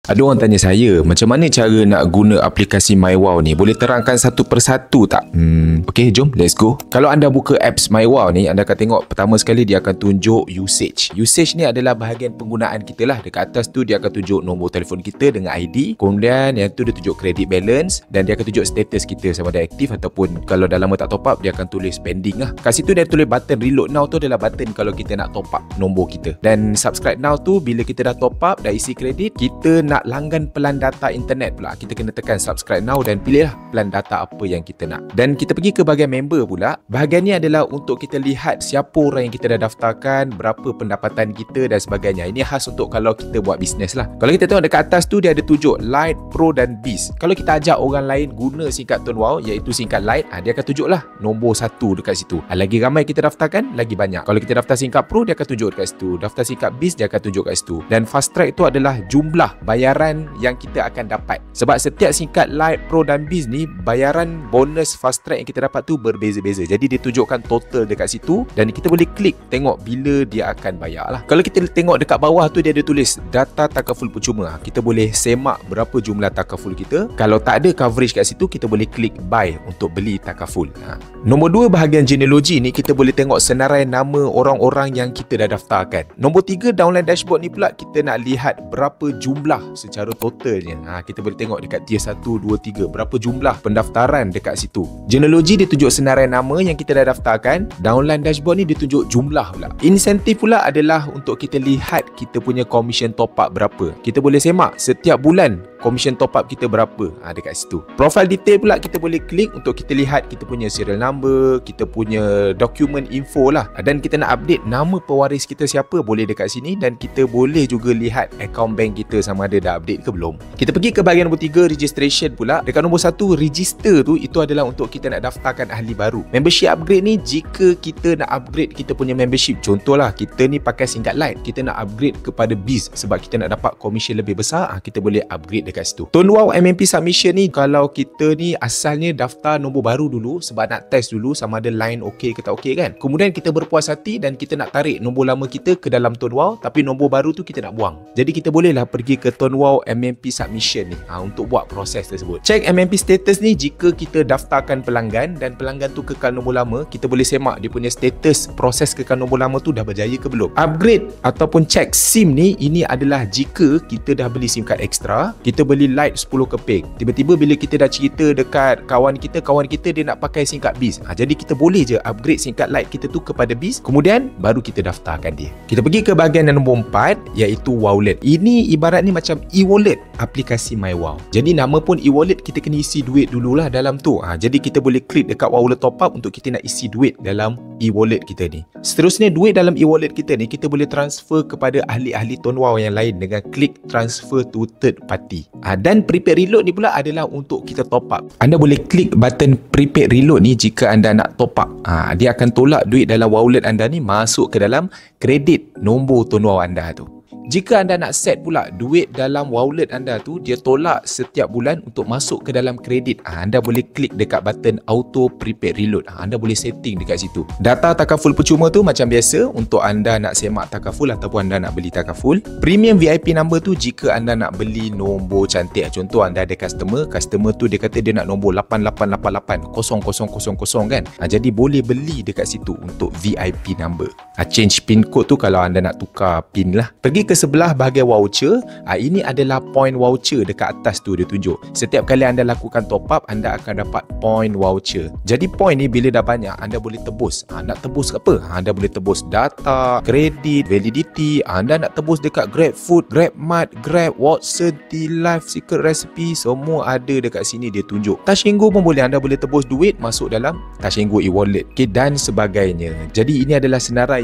Ada orang tanya saya, macam mana cara nak guna aplikasi MyWow ni? Boleh terangkan satu persatu tak? Okay, jom, let's go. Kalau anda buka apps MyWow ni, anda akan tengok pertama sekali dia akan tunjuk usage. Usage ni adalah bahagian penggunaan kita lah. Dekat atas tu dia akan tunjuk nombor telefon kita dengan ID. Kemudian yang tu dia tunjuk credit balance dan dia akan tunjuk status kita sama ada aktif ataupun kalau dah lama tak top up, dia akan tulis pending lah. Kat situ dia tulis button reload now tu adalah button kalau kita nak top up nombor kita. Dan subscribe now tu bila kita dah top up, dah isi kredit, kita nak langgan pelan data internet pula, kita kena tekan subscribe now dan pilihlah pelan data apa yang kita nak. Dan kita pergi ke bahagian member pula. Bahagian ni adalah untuk kita lihat siapa orang yang kita dah daftarkan, berapa pendapatan kita dan sebagainya. Ini khas untuk kalau kita buat bisnes lah. Kalau kita tengok dekat atas tu, dia ada tunjuk Lite, Pro dan Biz. Kalau kita ajak orang lain guna singkat ToneWow, iaitu singkat Lite, dia akan tunjuk lah nombor 1 dekat situ. Lagi ramai kita daftarkan, lagi banyak. Kalau kita daftar singkat Pro, dia akan tunjuk dekat situ. Daftar singkat Biz, dia akan tunjuk dekat situ. Dan fast track tu adalah jumlah bayaran yang kita akan dapat. Sebab setiap singkat Lite, Pro dan Biz ni, bayaran bonus fast track yang kita dapat tu berbeza-beza. Jadi dia tunjukkan total dekat situ dan kita boleh klik tengok bila dia akan bayar lah. Kalau kita tengok dekat bawah tu, dia ada tulis data takaful percuma. Kita boleh semak berapa jumlah takaful kita. Kalau tak ada coverage kat situ, kita boleh klik buy untuk beli takaful. Nombor 2, bahagian genealogy ni, kita boleh tengok senarai nama orang-orang yang kita dah daftarkan. Nombor 3, downline dashboard ni pula, kita nak lihat berapa jumlah secara totalnya. Kita boleh tengok dekat tier 1, 2, 3 berapa jumlah pendaftaran dekat situ. Genealogy dia tunjuk senarai nama yang kita dah daftarkan. Downline dashboard ni dia tunjuk jumlah pula. Insentif pula adalah untuk kita lihat kita punya commission top up berapa. Kita boleh semak setiap bulan commission top up kita berapa dekat situ. Profile detail pula kita boleh klik untuk kita lihat kita punya serial number, kita punya document info lah. Dan kita nak update nama pewaris kita siapa, boleh dekat sini. Dan kita boleh juga lihat account bank kita sama ada dah update ke belum. Kita pergi ke bahagian nombor 3, registration pula. Dekat nombor 1, register tu, itu adalah untuk kita nak daftarkan ahli baru. Membership upgrade ni, jika kita nak upgrade kita punya membership, contohlah kita ni pakai singkat Lite, kita nak upgrade kepada Biz sebab kita nak dapat commission lebih besar, kita boleh upgrade dekat situ. ToneWow MMP submission ni, kalau kita ni asalnya daftar nombor baru dulu sebab nak test dulu sama ada line okey ke tak okey kan. Kemudian kita berpuas hati dan kita nak tarik nombor lama kita ke dalam ToneWow, tapi nombor baru tu kita nak buang. Jadi kita bolehlah pergi ke ToneWow MMP submission ni untuk buat proses tersebut. Check MMP status ni, jika kita daftarkan pelanggan dan pelanggan tu kekal nombor lama, kita boleh semak dia punya status proses kekal nombor lama tu dah berjaya ke belum. Upgrade ataupun check SIM ni, ini adalah jika kita dah beli SIM card extra, kita beli Lite 10 keping. Tiba-tiba bila kita dah cerita dekat kawan kita dia nak pakai SIM card Biz. Jadi kita boleh je upgrade SIM card Lite kita tu kepada Biz, kemudian baru kita daftarkan dia. Kita pergi ke bahagian yang nombor 4, iaitu Wowlet. Ini ibarat ni macam e-wallet aplikasi MyWow. Jadi nama pun e-wallet, kita kena isi duit dululah dalam tu. Jadi kita boleh klik dekat Wowlet top up untuk kita nak isi duit dalam e-wallet kita ni. Seterusnya, duit dalam e-wallet kita ni kita boleh transfer kepada ahli-ahli ToneWow yang lain dengan klik transfer to third party. Dan prepaid reload ni pula adalah untuk kita top up. Anda boleh klik button prepaid reload ni jika anda nak top up. Dia akan tolak duit dalam wallet anda ni masuk ke dalam kredit nombor ToneWow anda tu. Jika anda nak set pula duit dalam wallet anda tu, dia tolak setiap bulan untuk masuk ke dalam kredit. Anda boleh klik dekat button auto prepaid reload. Anda boleh setting dekat situ. Data takaful percuma tu macam biasa untuk anda nak semak takaful ataupun anda nak beli takaful. Premium VIP number tu jika anda nak beli nombor cantik. Contoh anda ada customer tu dia kata dia nak nombor 88880000 kan. Jadi boleh beli dekat situ untuk VIP number. Change pin code tu kalau anda nak tukar pin lah. Pergi ke sebelah bahagian voucher. Ini adalah point voucher dekat atas tu dia tunjuk. Setiap kali anda lakukan top up, anda akan dapat point voucher. Jadi point ni bila dah banyak, anda boleh tebus. Nak tebus apa? Anda boleh tebus data, kredit, validity. Anda nak tebus dekat GrabFood, GrabMart, Grab, Watson, T-Life, Secret Recipe, semua ada dekat sini dia tunjuk. Touch and Go pun boleh. Anda boleh tebus duit masuk dalam Touch and Go e-wallet, dan sebagainya. Jadi ini adalah senarai yang